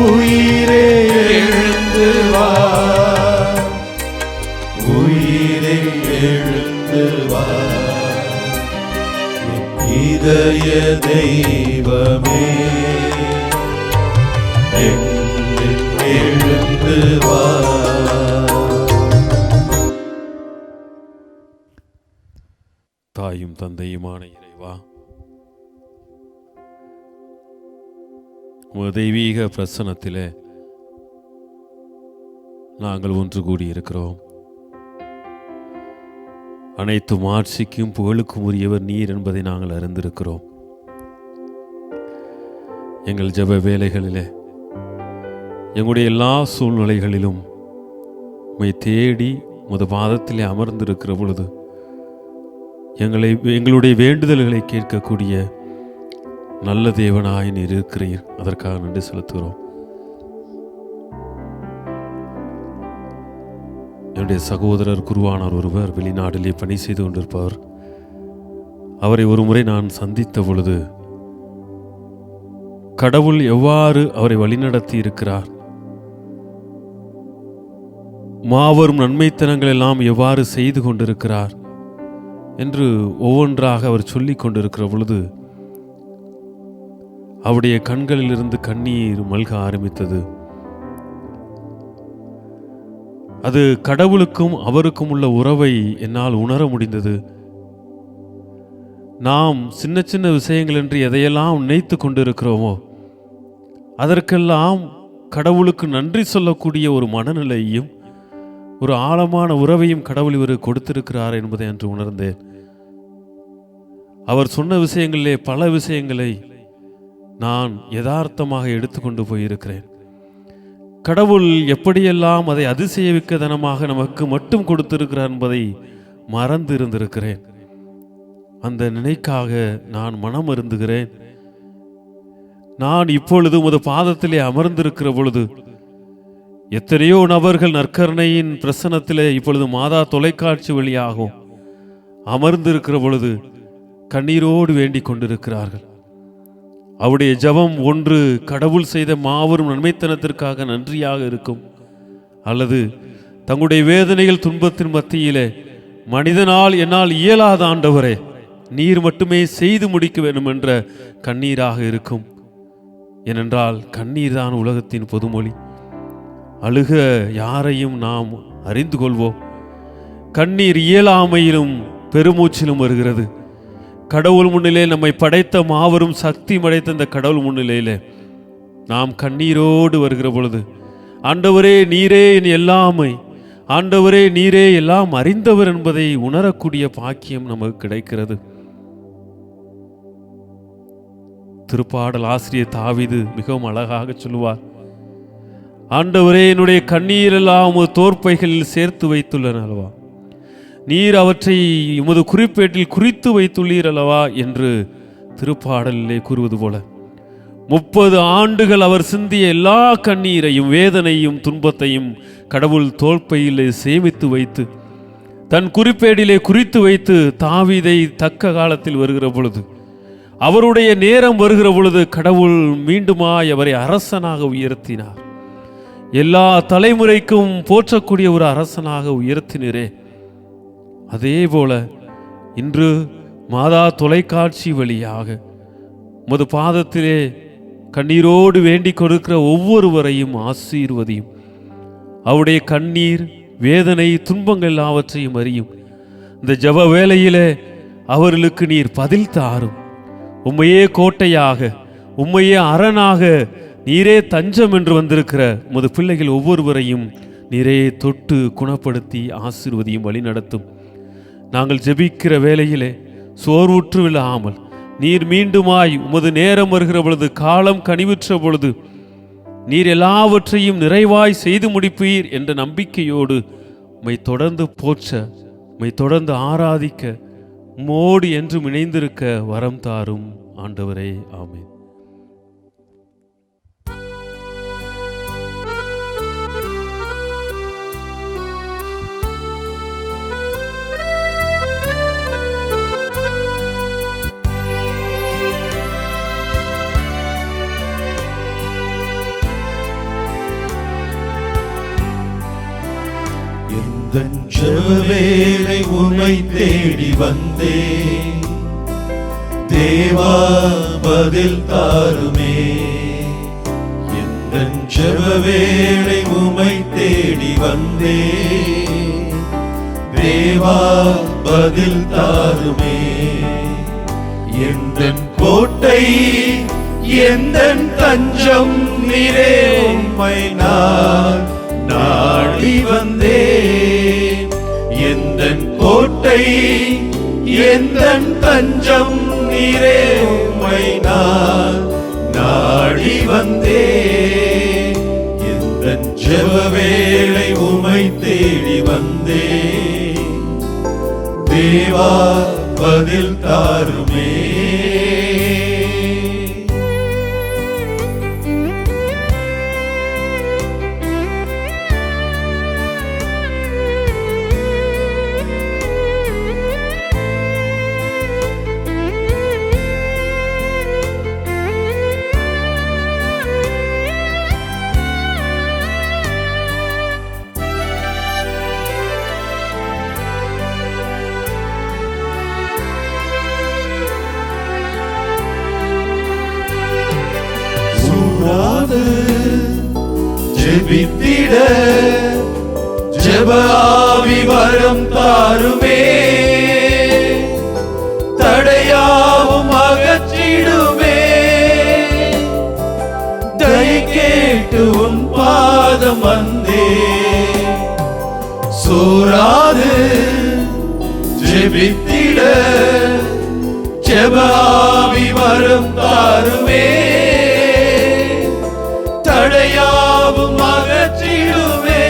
உயிரே எழுந்து வா, உயிரே எழுந்து வா. இதய தெய்வமே, என்னில் எழுந்து வா. தாயும் தந்தையுமான இறைவா, உமது தெய்வீக பிரசன்னத்திலே நாங்கள் ஒன்று கூடியிருக்கிறோம். அனைத்து ஆட்சிக்கும் புகழுக்கும் உரியவர் நீர் என்பதை நாங்கள் அறிந்திருக்கிறோம். எங்கள் ஜெப வேலைகளிலே, எங்களுடைய எல்லா சூழ்நிலைகளிலும் உம்மை தேடி உமது பாதத்திலே அமர்ந்திருக்கிற பொழுது எங்களுடைய வேண்டுதல்களை கேட்கக்கூடிய நல்ல தேவனாய் நீர் இருக்கிறீர். அதற்காக நன்றி செலுத்துகிறோம். என்னுடைய சகோதரர் குருவானார் ஒருவர் வெளிநாட்டிலே பணி செய்து கொண்டிருப்பவர். அவரை ஒரு முறை நான் சந்தித்த பொழுது கடவுள் எவ்வாறு அவரை வழிநடத்தி இருக்கிறார், மாபெரும் நன்மைத்தனங்கள் எல்லாம் எவ்வாறு செய்து கொண்டிருக்கிறார் என்று ஒவ்வொன்றாக அவர் சொல்லிக் கொண்டிருக்கிற பொழுது அவருடைய கண்களிலிருந்து கண்ணீர் மல்க ஆரம்பித்தது. அது கடவுளுக்கும் அவருக்கும் உள்ள உறவை என்னால் உணர முடிந்தது. நாம் சின்ன சின்ன விஷயங்கள் என்று எதையெல்லாம் நினைத்து கொண்டிருக்கிறோமோ அதற்கெல்லாம் கடவுளுக்கு நன்றி சொல்லக்கூடிய ஒரு மனநிலையும் ஒரு ஆழமான உறவையும் கடவுள் இவர் கொடுத்திருக்கிறார் என்பதை அன்று உணர்ந்தேன். அவர் சொன்ன விஷயங்களிலே பல விஷயங்களை நான் யதார்த்தமாக எடுத்துக்கொண்டு போயிருக்கிறேன். கடவுள் எப்படியெல்லாம் அதை அதிசயவிக்கதனமாக நமக்கு மட்டும் கொடுத்திருக்கிறார் என்பதை மறந்து இருந்திருக்கிறேன். அந்த நினைக்காக நான் மனம் அருந்துகிறேன். நான் இப்பொழுது உமது பாதத்திலே அமர்ந்திருக்கிற பொழுது எத்தனையோ நபர்கள் நற்கருணையின் பிரசன்னத்திலே இப்பொழுது மாதா தொலைக்காட்சி வழியாகும் அமர்ந்திருக்கிற பொழுது கண்ணீரோடு வேண்டிக் கொண்டிருக்கிறார்கள். அவருடைய ஜெபம் ஒன்று கடவுள் செய்த மாபெரும் நன்மைத்தனத்திற்காக நன்றியாக இருக்கும், அல்லது தங்களுடைய வேதனைகள் துன்பத்தின் மத்தியிலே மனிதனால் என்னால் இயலாத ஆண்டவரே நீர் மட்டுமே செய்து முடிக்க வேண்டும் என்ற கண்ணீராக இருக்கும். ஏனென்றால் கண்ணீர் தான் உலகத்தின் பொதுமொழி. அழுக யாரையும் நாம் அறிந்து கொள்வோம். கண்ணீர் இயலாமையிலும் பெருமூச்சிலும் வருகிறது. கடவுள் முன்னிலே நம்மை படைத்த மாபெரும் சக்தி படைத்த இந்த கடவுள் முன்னிலையிலே நாம் கண்ணீரோடு வருகிற பொழுது ஆண்டவரே நீரே என் எல்லாமை, ஆண்டவரே நீரே எல்லாம் அறிந்தவர் என்பதை உணரக்கூடிய பாக்கியம் நமக்கு கிடைக்கிறது. திருப்பாடல் ஆசிரியர் தாவீது மிகவும் அழகாக சொல்லுவார், ஆண்டவரே என்னுடைய கண்ணீரெல்லாம் தோற்பைகளில் சேர்த்து வைத்துள்ளன அல்லவா, நீர் அவற்றை உமது குறிப்பேட்டில் குறித்து வைத்துள்ளீர் அல்லவா என்று திருப்பாடலிலே கூறுவது போல 30 ஆண்டுகள் அவர் சிந்திய எல்லா கண்ணீரையும் வேதனையும் துன்பத்தையும் கடவுள் தோற்பையிலே சேமித்து வைத்து தன் குறிப்பேடிலே குறித்து வைத்து தாவீதை தக்க காலத்தில் வருகிற பொழுது, அவருடைய நேரம் வருகிற பொழுது கடவுள் மீண்டுமாய் அவரை அரசனாக உயர்த்தினார். எல்லா தலைமுறைக்கும் போற்றக்கூடிய ஒரு அரசனாக உயர்த்தினரே. அதே போல இன்று மாதா தொலைக்காட்சி வழியாக உமது பாதத்திலே கண்ணீரோடு வேண்டிக் கொடுக்கிற ஒவ்வொருவரையும் ஆசீர்வதியும். அவருடைய கண்ணீர் வேதனை துன்பங்கள் எல்லாவற்றையும் அறியும். இந்த ஜெப வேளையிலே அவர்களுக்கு நீர் பதில் தாரும். உம்மையே கோட்டையாக, உம்மையே அரணாக, நீரே தஞ்சம் என்று வந்திருக்கிற உமது பிள்ளைகள் ஒவ்வொருவரையும் நீரே தொட்டு குணப்படுத்தி ஆசீர்வதியும் வழி நடத்தும். நாங்கள் ஜெபிக்கிற வேளையிலே சோர்வுற்று விழாமல் நீர் மீண்டுமாய் உமது நேரம் வருகிற பொழுது, காலம் கனிவுற்ற பொழுது நீர் எல்லாவற்றையும் நிறைவாய் செய்து முடிப்பீர் என்ற நம்பிக்கையோடு உம்மை தொடர்ந்து போற்ற, உம்மை தொடர்ந்து ஆராதிக்க, உம்மோடு என்றும் இணைந்திருக்க வரம் தாரும் ஆண்டவரே. ஆமென். ஜெபவேளை உம்மை தேடி வந்தேன், தேவா பதில் தாருமே. எந்தன் ஜெபவேளை உம்மை தேடி வந்தேன், தேவா பதில் தாருமே. எந்தன் கோட்டை எந்தன் தஞ்சம் நீரே உம்மை நான் நாடி வந்தேன். எந்தன் கோட்டை எந்தன் தஞ்சம் நீரே உம்மை நான் நாடி வந்தேன். எந்தன் ஜெப வேளை உம்மை தேடி வந்தேன். தேவா பதில் தாருமே. ஜெபித்திட ஜெப ஆவி வரம் தாருமே. தடையாவும் அகற்றிடுமே. தயை கேட்டு உன் பாதம் வந்தே. சோராது ஜெபித்திட ஜெப ஆவி வரம் தாருமே. தடையாவும் அகற்றிடுமே.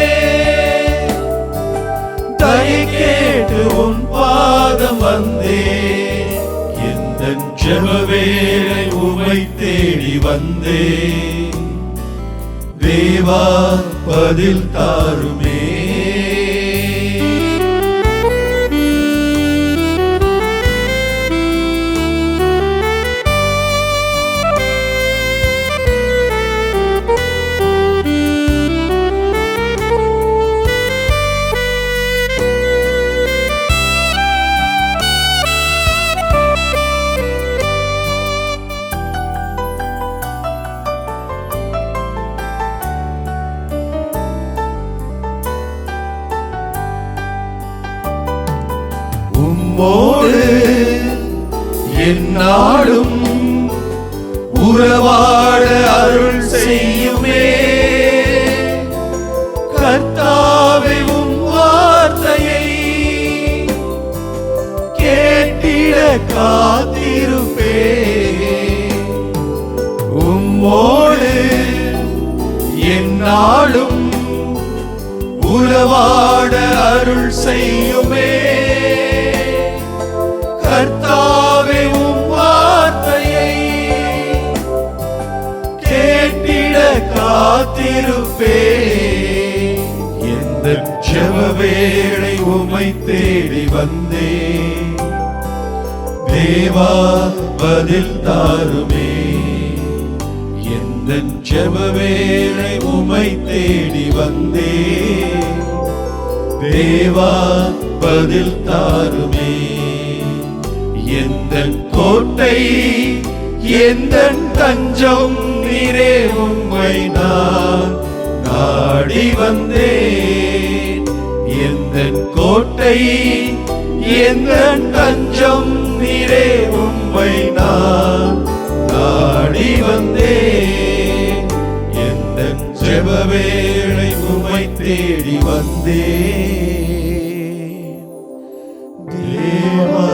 தயை கேட்டு உன் பாதம் வந்தே. எந்தன் ஜெப வேளை உம்மை தேடி வந்தே. தேவா பதில் தாருமே. உம்மோடு எந்நாளும் உறவாட அருள் செய்யுமே. கர்த்தாவே உம் வார்த்தையை கேட்டிட காத்திருப்பே. உம்மோடு எந்நாளும் உறவாட அருள் செய்யுமே. கர்த்தாவே உம் வார்த்தையை கேட்டிட காத்திருப்பே. எந்தன் ஜெப வேளை உம்மை தேடி வந்தே. தேவா பதில் தாருமே. எந்தன் ஜெப வேளை உம்மை தேடி வந்தே. தேவா பதில் தாருமே. எந்தன் கோட்டை எந்தன் தஞ்சம் நீரே உம்மை நான் நாடி வந்தேன். எந்தன் கோட்டை எந்தன் தஞ்சம் நீரே உம்மை நான் நாடி வந்தேன். எந்தன் ஜெப வேளை உம்மை தேடி வந்தேன். தேவா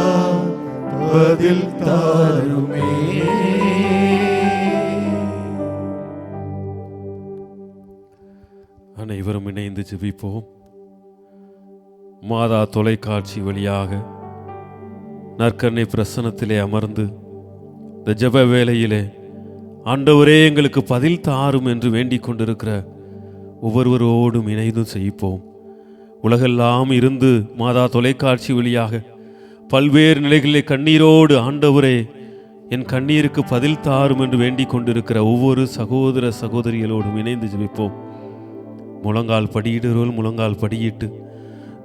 பதில் தாருமே. அனைவரும் இணைந்து ஜெபிப்போம். மாதா தொலைக்காட்சி வழியாக நற்கருணை பிரசன்னத்திலே அமர்ந்து இந்த ஜெப வேளையிலே ஆண்டவரே எங்களுக்கு பதில் தாரும் என்று வேண்டிக் கொண்டிருக்கிற ஒவ்வொருவரோடும் இணைந்து செய்ப்போம். உலகெல்லாம் இருந்து மாதா தொலைக்காட்சி வழியாக பல்வேறு நிலைகளிலே கண்ணீரோடு ஆண்டவரே என் கண்ணீருக்கு பதில் தாரும் என்று வேண்டிக் கொண்டிருக்கிற ஒவ்வொரு சகோதர சகோதரிகளோடும் இணைந்து ஜெபிப்போம். முழங்கால் படியிடுறோல் முழங்கால் படியிட்டு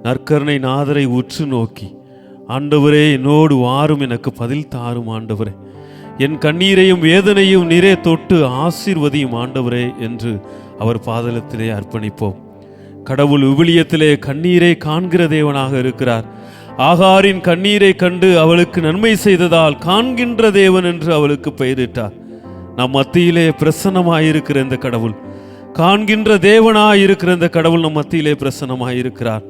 நற்கருணை நாதரை உற்று நோக்கி, ஆண்டவரே என்னோடு வாரும், எனக்கு பதில் தாரும் ஆண்டவரே, என் கண்ணீரையும் வேதனையும் நீரே தொட்டு ஆசீர்வதியும் ஆண்டவரே என்று அவர் பாதலத்திலே அர்ப்பணிப்போம். கடவுள் விவிலியத்திலே கண்ணீரை காண்கிற தேவனாக இருக்கிறார். ஆகாரின் கண்ணீரை கண்டு அவளுக்கு நன்மை செய்ததால் காண்கின்ற தேவன் என்று அவளுக்கு பெயரிட்டார். நம் மத்தியிலே பிரசன்னமாயிருக்கிற இந்த கடவுள், காண்கின்ற தேவனாயிருக்கிற இந்த கடவுள் நம் மத்தியிலே பிரசன்னமாயிருக்கிறார்.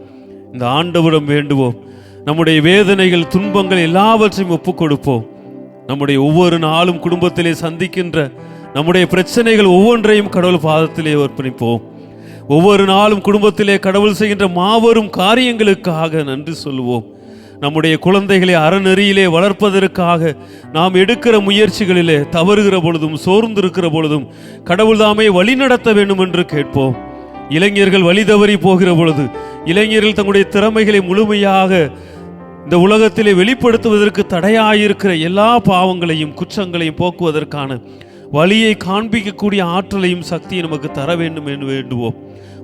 இந்த ஆண்டவரிடம் வேண்டுவோம். நம்முடைய வேதனைகள், துன்பங்கள் எல்லாவற்றையும் ஒப்புக் கொடுப்போம். நம்முடைய ஒவ்வொரு நாளும் குடும்பத்திலே சந்திக்கின்ற நம்முடைய பிரச்சனைகள் ஒவ்வொன்றையும் கடவுள் பாதத்திலே அர்ப்பணிப்போம். ஒவ்வொரு நாளும் குடும்பத்திலே கடவுள் செய்கின்ற மாபெரும் காரியங்களுக்காக நன்றி சொல்லுவோம். நம்முடைய குழந்தைகளை அறநெறியிலே வளர்ப்பதற்காக நாம் எடுக்கிற முயற்சிகளிலே தவறுகிற பொழுதும் சோர்ந்திருக்கிற பொழுதும் கடவுள் தாமே வழி நடத்த வேண்டும் என்று கேட்போம். இளைஞர்கள் வழி தவறி போகிற பொழுது, இளைஞர்கள் தங்களுடைய திறமைகளை முழுமையாக இந்த உலகத்திலே வெளிப்படுத்துவதற்கு தடையாயிருக்கிற எல்லா பாவங்களையும் குற்றங்களையும் போக்குவதற்கான வழியை காண்பிக்கக்கூடிய ஆற்றலையும் சக்தியை நமக்கு தர வேண்டும் என்று வேண்டுவோம்.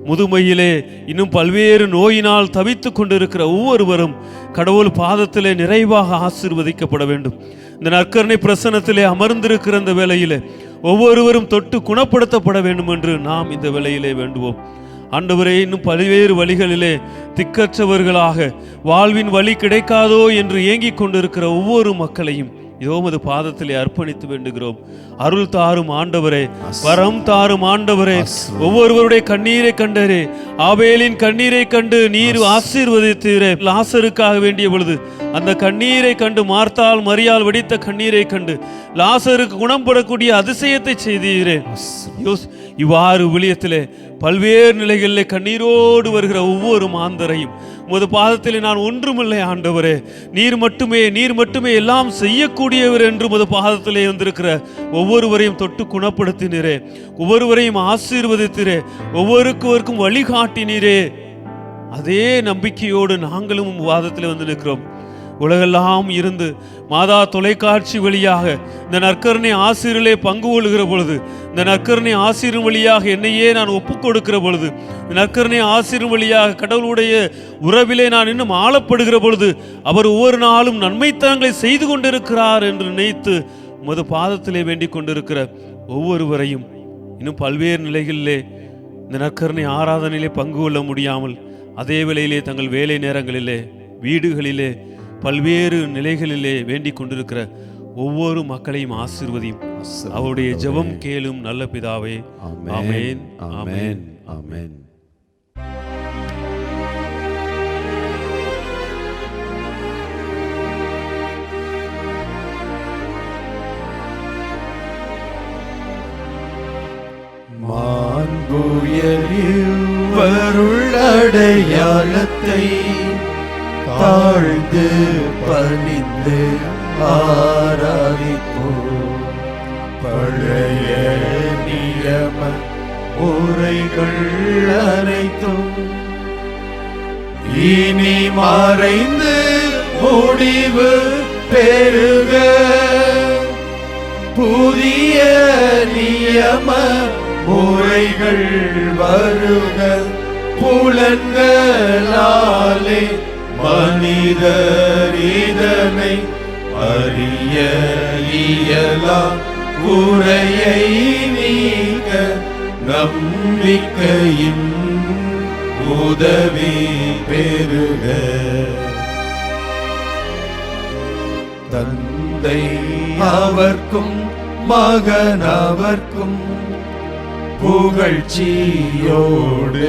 முதுமையிலே இன்னும் பல்வேறு நோயினால் தவித்து கொண்டிருக்கிற ஒவ்வொருவரும் கடவுள் பாதத்திலே நிறைவாக ஆசீர்வதிக்கப்பட வேண்டும். இந்த நற்கருணை பிரசன்னத்திலே அமர்ந்திருக்கிற இந்த வேளையிலே ஒவ்வொருவரும் தொட்டு குணப்படுத்தப்பட வேண்டும் என்று நாம் இந்த வேளையிலே வேண்டுவோம். ஆண்டவரே, இன்னும் பல்வேறு வழிகளிலே திக்கற்றவர்களாக வாழ்வின் வழி கிடைக்காதோ என்று ஏங்கிக் கொண்டிருக்கிற ஒவ்வொரு மக்களையும் இதோ உமது பாதத்திலே அர்ப்பணித்து வேண்டுகிறோம். அருள் தாரும் ஆண்டவரே, வரம் தாரும் ஆண்டவரே. ஒவ்வொருவருடைய கண்ணீரை கண்டரே, ஆபேலின் கண்ணீரை கண்டு நீர் ஆசீர்வதித்தீரே. லாசருக்காக வேண்டிய பொழுது அந்த கண்ணீரை கண்டு, மார்த்தாள் மரியாள் வடித்த கண்ணீரை கண்டு லாசருக்கு குணப்படக்கூடிய அதிசயத்தை செய்தீரே. இவ்வாறு விளியத்திலே பல்வேறு நிலைகளிலே கண்ணீரோடு வருகிற ஒவ்வொரு மாந்தரையும் உமது பாதத்திலே நான் ஒன்றுமில்லை ஆண்டவரே, நீர் மட்டுமே எல்லாம் செய்யக்கூடியவர் என்று உமது பாதத்திலே வந்திருக்கிற ஒவ்வொருவரையும் தொட்டு குணப்படுத்தினீரே, ஒவ்வொருவரையும் ஆசீர்வதித்தீரே, ஒவ்வொருவருக்கும் வழிகாட்டினீரே. அதே நம்பிக்கையோடு நாங்களும் வாதத்தில் வந்து நிற்கிறோம். உலகெல்லாம் இருந்து மாதா தொலைக்காட்சி வழியாக இந்த நற்கருணை ஆசிரியர்களே பங்கு கொள்கிற பொழுது, இந்த நற்கருணை ஆசிரியர் வழியாக என்னையே நான் ஒப்புக் கொடுக்கிற பொழுது, இந்த நற்கருணை ஆசிரியர் வழியாக கடவுளுடைய உறவிலே நான் இன்னும் ஆளப்படுகிற பொழுது அவர் ஒவ்வொரு நாளும் நன்மைத்தனங்களை செய்து கொண்டிருக்கிறார் என்று நினைத்து உமது பாதத்திலே வேண்டிக் கொண்டிருக்கிற ஒவ்வொருவரையும் இன்னும் பல்வேறு நிலைகளிலே இந்த நற்கருணை ஆராதனையிலே பங்கு கொள்ள முடியாமல் அதே வேளையிலே தங்கள் வேலை நேரங்களிலே, வீடுகளிலே, பல்வேறு நிலைகளிலே வேண்டிக் கொண்டிருக்கிற ஒவ்வொரு மக்களையும் ஆசீர்வதியும். அவருடைய ஜெபம் கேளும் நல்ல பிதாவே. ஆமென், ஆமென், ஆமென். மாண்புயர்வருளடையாளத்தை தாழ்ந்து பணிந்து ஆராதிப்போம். பழைய நியம முறைகள் அனைத்தும் இனி மறைந்து முடிவு பெறுக. புதிய நியம முறைகள் வருக. புலன்களாலே மனிதர் இதனை அறிய இயலா. குறையை நீக்க நம்பிக்கையின் உதவி பெறுக. தந்தை அவர்க்கும் மகன் அவர்க்கும் புகழ்ச்சியோடு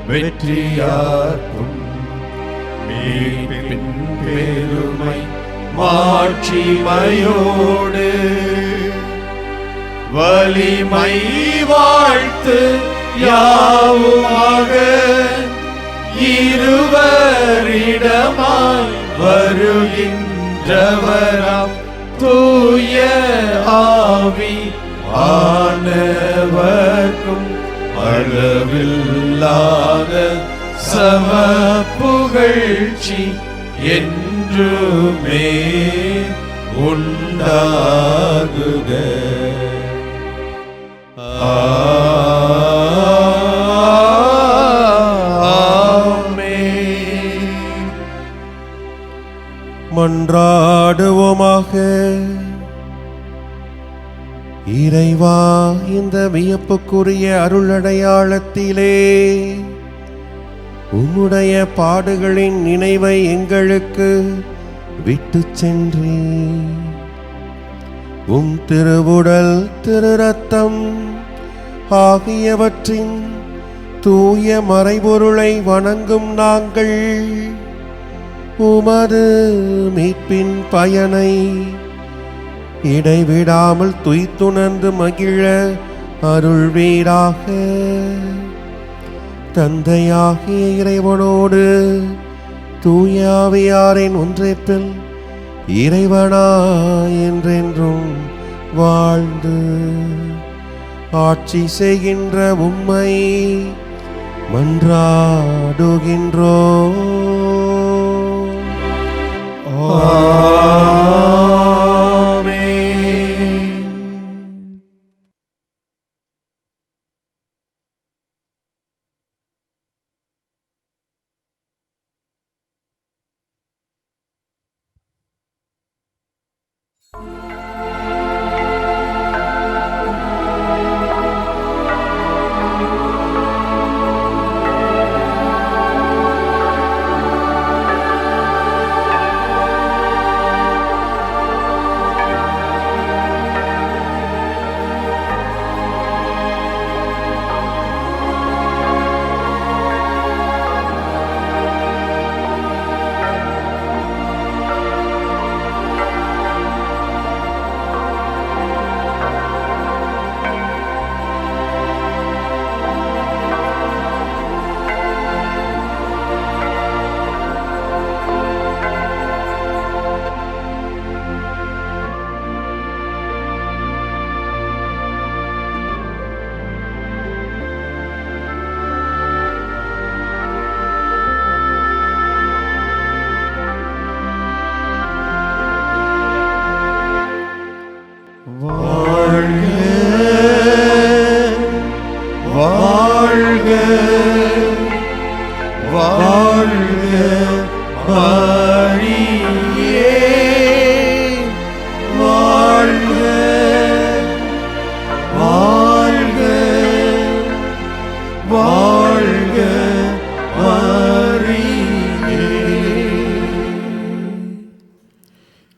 வெற்றியார்க்கும் மீட்பின் பெருமை மாட்சிமையோடு வலிமை வாழ்த்து யாவுமாக இருவரிடமாய் வருகின்றவராம் தூய ஆவி ஆனவர்க்கும் அளவில்லாத சம புகழ்ச்சி என்றுமே உண்டாகுக. ஆமென். மன்றாடுவோமாக. இறைவா, இந்த வியப்புக்குரிய அருளடையாளத்திலே உம்முடைய பாடுகளின் நினைவை எங்களுக்கு விட்டு சென்றேன். உம் திருவுடல் திரு ரத்தம் ஆகியவற்றின் தூய மறைபொருளை வணங்கும் நாங்கள் உமது மீட்பின் பயனை இடைவிடாமல் துய்த்துணர்ந்து மகிழ அருள்வீராக. தந்தையாகிய இறைவனோடு தூய ஆவியாரின் ஒன்றிப்பில் இறைவனா என்றென்றும் வாழ்ந்து ஆட்சி செய்கின்ற உம்மை மன்றாடுகின்றோ.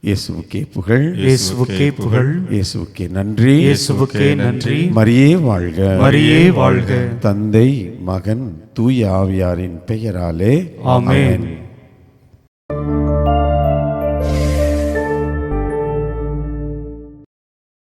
இயேசுவுக்கே புகழ், இயேசுவுக்கே புகழ், இயேசுவுக்கே நன்றி, இயேசுவுக்கே நன்றி. மரியே வாழ்க, மரியே வாழ்க. தந்தை மகன் தூய ஆவியாரின் பெயராலே ஆமென்.